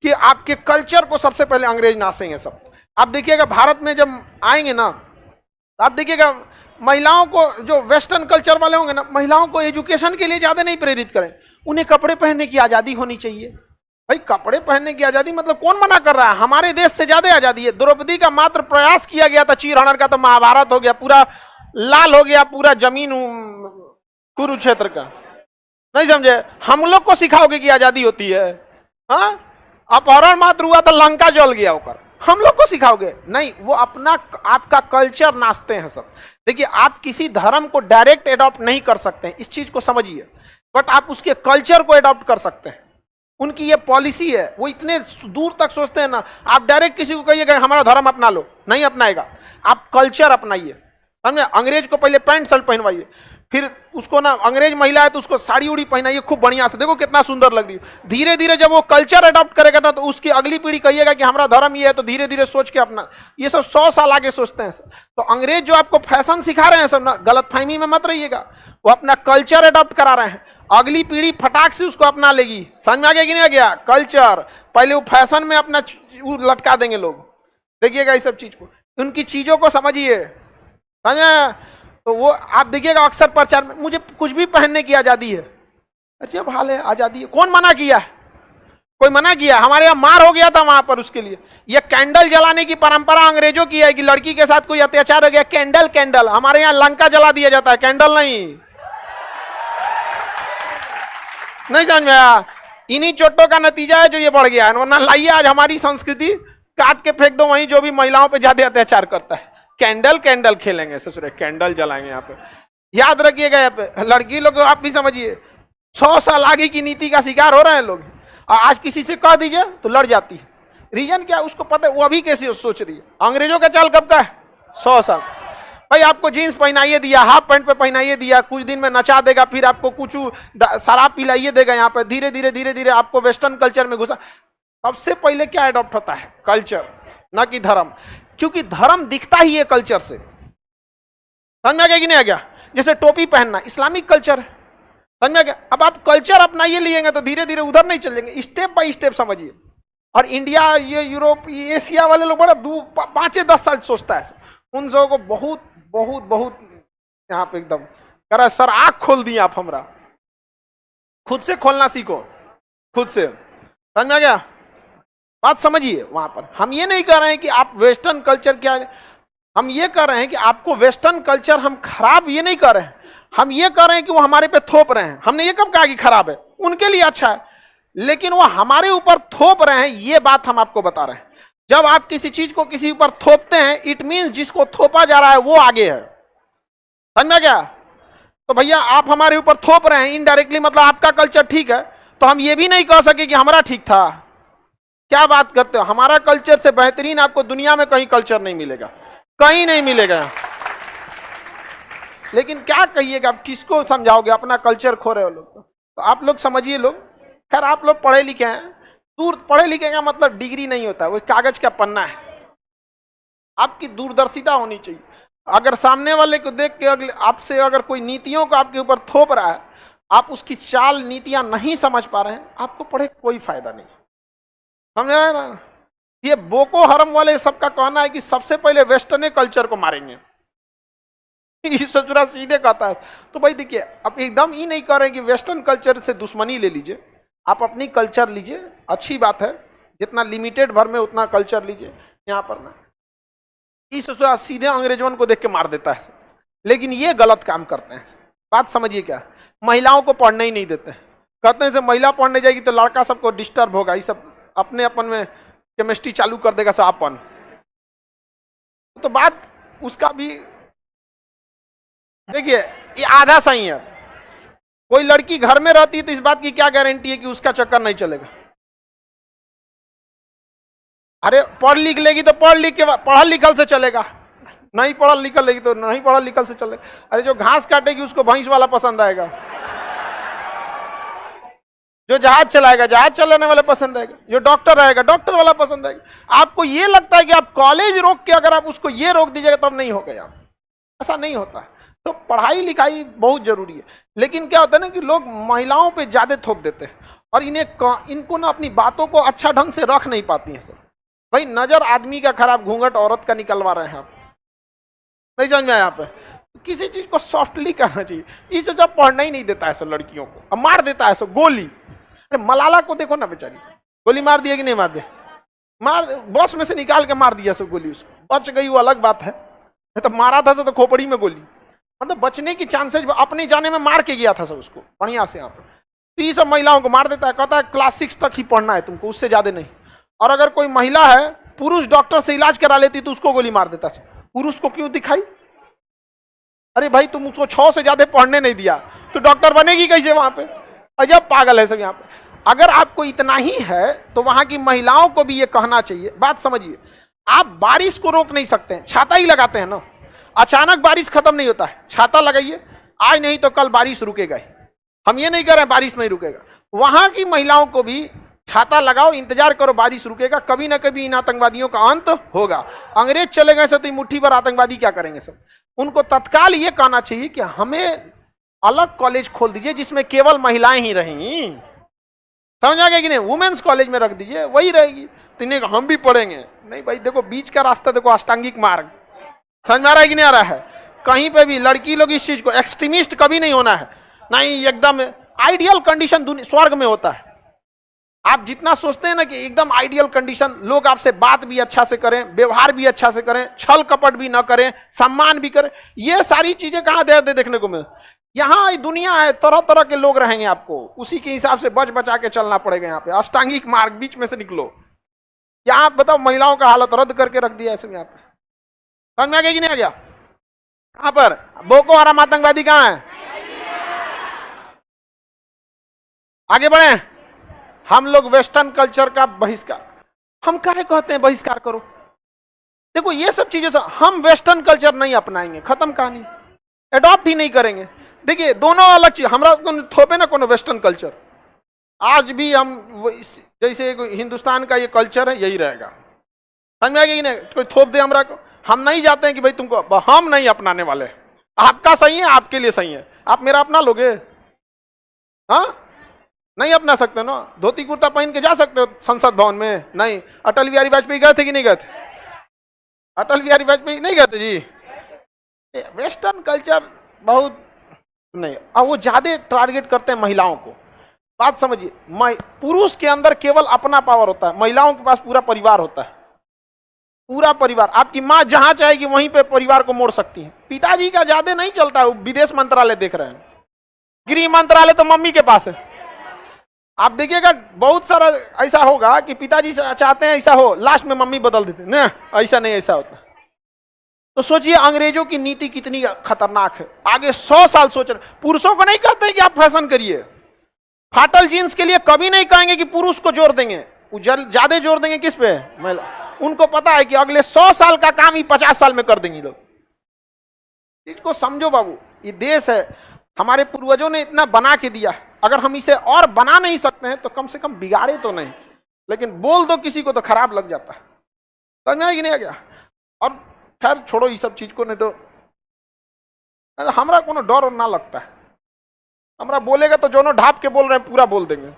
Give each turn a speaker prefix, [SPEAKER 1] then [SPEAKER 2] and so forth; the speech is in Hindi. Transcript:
[SPEAKER 1] कि आपके कल्चर को सबसे पहले अंग्रेज नासेंगे सब। आप देखिएगा भारत में जब आएंगे ना, आप देखिएगा महिलाओं को, जो वेस्टर्न कल्चर वाले होंगे ना, महिलाओं को एजुकेशन के लिए ज्यादा नहीं प्रेरित करें, उन्हें कपड़े पहनने की आजादी होनी चाहिए। भाई कपड़े पहनने की आजादी मतलब कौन मना कर रहा है? हमारे देश से ज्यादा आजादी है। द्रौपदी का मात्र प्रयास किया गया था चीरहरण का, तो महाभारत हो गया, पूरा लाल हो गया पूरा जमीन कुरुक्षेत्र का। नहीं समझे? हम लोग को सिखाओगे कि आजादी होती है? हाँ, अपहरण मात्र हुआ तो लंका जल गया होकर, हम लोग को सिखाओगे? नहीं, वो अपना आपका कल्चर नाचते हैं सब। देखिए, आप किसी धर्म को डायरेक्ट एडॉप्ट नहीं कर सकते हैं, इस चीज को समझिए, बट आप उसके कल्चर को एडॉप्ट कर सकते हैं। उनकी ये पॉलिसी है, वो इतने दूर तक सोचते हैं ना। आप डायरेक्ट किसी को कहिएगा हमारा धर्म अपना लो, नहीं अपनाएगा। आप कल्चर अपनाइए, समझे? अंग्रेज को पहले पैंट शर्ट पहनवाइए, फिर उसको ना, अंग्रेज महिला है तो उसको साड़ी उड़ी पहनाइए खूब बढ़िया से, देखो कितना सुंदर लग रही है। धीरे धीरे जब वो कल्चर अडॉप्ट करेगा ना, तो उसकी अगली पीढ़ी कहिएगा कि हमारा धर्म ये है, तो धीरे धीरे सोच के अपना, ये सब 100 साल आगे सोचते हैं। तो अंग्रेज जो आपको फैशन सिखा रहे हैं सब ना, गलतफहमी में मत रहिएगा, वो अपना कल्चर अडॉप्ट करा रहे हैं। अगली पीढ़ी फटाक से उसको अपना लेगी। समझ में आ गया कि नहीं आ गया? कल्चर पहले वो फैशन में अपना लटका देंगे लोग, देखिएगा इस सब चीज को, उनकी चीजों को समझिए, समझे? तो वो आप देखिएगा अक्सर प्रचार में, मुझे कुछ भी पहनने की आजादी है। अच्छा हाल है, आजादी है, कौन मना किया है? कोई मना किया? हमारे यहाँ मार हो गया था वहां पर उसके लिए। ये कैंडल जलाने की परंपरा अंग्रेजों की है कि लड़की के साथ कोई अत्याचार हो गया, कैंडल कैंडल, हमारे यहाँ लंका जला दिया जाता है, कैंडल नहीं। नहीं समझ में आया? इन्हीं चोटों का नतीजा है जो ये बढ़ गया है। वरना लाइए आज हमारी संस्कृति काट के फेंक दो वहीं जो भी महिलाओं पे ज्यादा अत्याचार करता है। कैंडल कैंडल खेलेंगे, सोच रहे कैंडल जलाएंगे यहाँ पे। याद रखिएगा, यहाँ पे लड़की लोग आप भी समझिए 100 साल आगे की नीति का शिकार हो रहे हैं लोग। आज किसी से कह दीजिए तो लड़ जाती है। रीजन क्या है उसको पता है, वो अभी कैसे सोच रही है। अंग्रेजों का चाल कब का है? 100 साल। भाई आपको जीन्स पहनाइए दिया, हाफ पैंट पे पहनाइए दिया, कुछ दिन में नचा देगा, फिर आपको कुछ शराब पिलाइए देगा। यहाँ पे धीरे धीरे धीरे धीरे आपको वेस्टर्न कल्चर में घुसा। सबसे पहले क्या अडॉप्ट होता है? कल्चर, ना कि धर्म, क्योंकि धर्म दिखता ही है कल्चर से। समझ में आ गया कि नहीं आ गया? जैसे टोपी पहनना इस्लामिक कल्चर है, समझ में आ गया? अब आप कल्चर अपनाइए लिएंगे तो धीरे धीरे उधर नहीं चलेंगे, स्टेप बाय स्टेप समझिए। और इंडिया, ये यूरोप, एशिया वाले लोग बड़ा 5-10 साल सोचता है, उन सबों को बहुत बहुत बहुत यहाँ पे एकदम करा। सर आंख खोल दी आप, हमरा खुद से खोलना सीखो, खुद से। समझ में आ गया? बात समझिए। वहां पर हम ये नहीं कर रहे हैं कि आप वेस्टर्न कल्चर क्या है, हम ये कर रहे हैं कि आपको वेस्टर्न कल्चर हम खराब ये नहीं कर रहे हैं, हम ये कर रहे हैं कि वो हमारे पे थोप रहे हैं। हमने ये कब कहा कि खराब है? उनके लिए अच्छा है, लेकिन वो हमारे ऊपर थोप रहे हैं, ये बात हम आपको बता रहे हैं। जब आप किसी चीज को किसी ऊपर थोपते हैं, इट मीन जिसको थोपा जा रहा है वो आगे है। समझा क्या? तो भैया आप हमारे ऊपर थोप रहे हैं इनडायरेक्टली, मतलब आपका कल्चर ठीक है, तो हम ये भी नहीं कह सके कि हमारा ठीक था। क्या बात करते हो? हमारा कल्चर से बेहतरीन आपको दुनिया में कहीं कल्चर नहीं मिलेगा, कहीं नहीं मिलेगा। लेकिन क्या कहिएगा, आप किसको समझाओगे? अपना कल्चर खो रहे हो लोग। तो आप लोग समझिए लोग। खैर आप लोग पढ़े लिखे हैं, दूर पढ़े लिखे का मतलब डिग्री नहीं होता, वो कागज का पन्ना है। आपकी दूरदर्शिता होनी चाहिए। अगर सामने वाले को देख के अगले आपसे अगर कोई नीतियों को आपके ऊपर थोप रहा है, आप उसकी चाल नीतियां नहीं समझ पा रहे हैं, आपको पढ़े कोई फायदा नहीं। समझ रहे हैं ना? ये बोको हरम वाले सबका कहना है कि सबसे पहले वेस्टर्न कल्चर को मारेंगे। सचुरा सीधे कहता है। तो भाई देखिए, अब एकदम ही नहीं कह रहे कि वेस्टर्न कल्चर से दुश्मनी ले लीजिए, आप अपनी कल्चर लीजिए, अच्छी बात है, जितना लिमिटेड भर में उतना कल्चर लीजिए। यहाँ पर ना इस सीधे अंग्रेजों को देख के मार देता है, लेकिन ये गलत काम करते हैं। बात समझिए क्या? महिलाओं को पढ़ने ही नहीं देते, कहते हैं जब महिला पढ़ने जाएगी तो लड़का सबको डिस्टर्ब होगा, ये सब अपने अपन में केमिस्ट्री चालू कर देगा सापन। तो बात उसका भी देखिए, ये आधा सही है। कोई लड़की घर में रहती है तो इस बात की क्या गारंटी है कि उसका चक्कर नहीं चलेगा? अरे पढ़ लिख लेगी तो पढ़ लिख के पढ़ल लिखल से चलेगा, नहीं पढ़ल लिखल लेगी तो नहीं पढ़ल लिखल से चलेगा। अरे जो घास काटेगी उसको भैंस वाला पसंद आएगा, जो जहाज चलाएगा जहाज चलाने वाला पसंद आएगा, जो डॉक्टर रहेगा डॉक्टर वाला पसंद आएगा। आपको ये लगता है कि आप कॉलेज रोक के अगर आप उसको ये रोक दीजिएगा तब नहीं हो गया, ऐसा नहीं होता है। तो पढ़ाई लिखाई बहुत जरूरी है, लेकिन क्या होता है ना कि लोग महिलाओं पे ज्यादा थोप देते हैं। और इनको ना अपनी बातों को अच्छा ढंग से रख नहीं पाती हैं सर। भाई नजर आदमी का खराब, घूंघट औरत का निकलवा रहे हैं आप, नहीं समझ में आया? यहाँ पे किसी चीज को सॉफ्टली करना चाहिए। इसे जब पढ़ना ही नहीं देता है सर लड़कियों को, अब मार देता है सर गोली। अरे मलाला को देखो ना बेचारी, गोली मार दिया कि नहीं मार दिया? मार, बॉस में से निकाल के मार दिया सर गोली, उसको बच गई वो अलग बात है, तो मारा था तो खोपड़ी में गोली, मतलब बचने की चांसेस, अपने जाने में मार के गया था सर उसको बढ़िया से। यहाँ पे तो ये सब महिलाओं को मार देता है, कहता है क्लास 6 तक ही पढ़ना है तुमको, उससे ज्यादा नहीं। और अगर कोई महिला है पुरुष डॉक्टर से इलाज करा लेती तो उसको गोली मार देता। पुरुष को क्यों दिखाई? अरे भाई तुम उसको 6 से ज्यादा पढ़ने नहीं दिया तो डॉक्टर बनेगी कैसे वहां पे? अजब पागल है सब यहाँ पे। अगर आपको इतना ही है तो वहां की महिलाओं को भी ये कहना चाहिए, बात समझिए, आप बारिश को रोक नहीं सकते हैं, छाता ही लगाते हैं ना, अचानक बारिश खत्म नहीं होता है, छाता लगाइए, आज नहीं तो कल बारिश रुकेगा ही। हम ये नहीं कह रहे हैं बारिश नहीं रुकेगा, वहां की महिलाओं को भी छाता लगाओ, इंतजार करो, बारिश रुकेगा, कभी ना कभी इन आतंकवादियों का अंत होगा। अंग्रेज चले गए सर तो मुट्ठी भर आतंकवादी क्या करेंगे सब? उनको तत्काल ये कहना चाहिए कि हमें अलग कॉलेज खोल दीजिए जिसमें केवल महिलाएं ही रहेंगी, समझ आ गया कि नहीं? वुमेन्स कॉलेज में रख दीजिए, वही रहेगी, तो हम भी पढ़ेंगे। नहीं भाई देखो बीच का रास्ता देखो, अष्टांगिक मार्ग, समझ में आ रहा है कि नहीं आ रहा है? कहीं पे भी लड़की लोग इस चीज को, एक्सट्रीमिस्ट कभी नहीं होना है, नहीं एकदम आइडियल कंडीशन स्वर्ग में होता है। आप जितना सोचते हैं ना कि एकदम आइडियल कंडीशन, लोग आपसे बात भी अच्छा से करें, व्यवहार भी अच्छा से करें, छल कपट भी ना करें, सम्मान भी करें, ये सारी चीजें कहां दे देखने को मिले? यहाँ दुनिया है, तरह तरह के लोग रहेंगे, आपको उसी के हिसाब से बच बचा के चलना पड़ेगा। यहाँ पे अष्टांगिक मार्ग, बीच में से निकलो। यहाँ बताओ महिलाओं का हालत रद्द करके रख दिया ऐसे। यहाँ पे समझ में आ गया कि नहीं आ गया? कहां पर बोको हराम आतंकवादी कहां है? आगे बढ़े। हम लोग वेस्टर्न कल्चर का बहिष्कार, हम काहे कहते हैं बहिष्कार करो? देखो ये सब चीजें से हम वेस्टर्न कल्चर नहीं अपनाएंगे, खत्म कहानी, एडॉप्ट ही नहीं करेंगे। देखिए दोनों अलग चीज, हमरा तो थोपे ना कोनो वेस्टर्न कल्चर, आज भी हम जैसे हिंदुस्तान का ये कल्चर है यही रहेगा, समझ में आ गया कि नहीं? कोई थोप दे हमरा को, हम नहीं जाते हैं कि भाई तुमको, हम नहीं अपनाने वाले। आपका सही है, आपके लिए सही है, आप मेरा अपना लोगे? हाँ नहीं अपना सकते ना, धोती कुर्ता पहन के जा सकते हो संसद भवन में? नहीं। अटल बिहारी वाजपेयी गए थे कि नहीं गए थे? अटल बिहारी वाजपेयी नहीं गए थे जी। वेस्टर्न कल्चर बहुत नहीं, अब वो ज्यादा टारगेट करते हैं महिलाओं को। बात समझिए, पुरुष के अंदर केवल अपना पावर होता है, महिलाओं के पास पूरा परिवार होता है, पूरा परिवार। आपकी माँ जहां चाहेगी वहीं पे परिवार को मोड़ सकती है। पिताजी का ज्यादा नहीं चलता है, विदेश मंत्रालय देख रहे हैं, गृह मंत्रालय तो मम्मी के पास है। आप देखिएगा बहुत सारा ऐसा होगा कि पिताजी चाहते हैं ऐसा हो, लास्ट में मम्मी बदल देते हैं, ना ऐसा नहीं, ऐसा होता। तो सोचिए अंग्रेजों की नीति कितनी खतरनाक है, आगे 100 साल सोच रहे। पुरुषों को नहीं कहते कि आप फैशन करिए, फाटल जींस के लिए कभी नहीं कहेंगे कि पुरुष को जोर देंगे, ज्यादा जोर देंगे किस पे? महिला। उनको पता है कि अगले 100 साल का काम ही 50 साल में कर देंगे लोग। इसको समझो बाबू, ये देश है, हमारे पूर्वजों ने इतना बना के दिया, अगर हम इसे और बना नहीं सकते हैं तो कम से कम बिगाड़े तो नहीं, लेकिन बोल दो किसी को तो खराब लग जाता है। समझ में नहीं आ गया? और खैर छोड़ो ये सब चीज को, नहीं तो हमरा कोनो डर ना लगता है, हमरा बोलेगा तो दोनों ढाप के बोल रहे हैं पूरा बोल देंगे।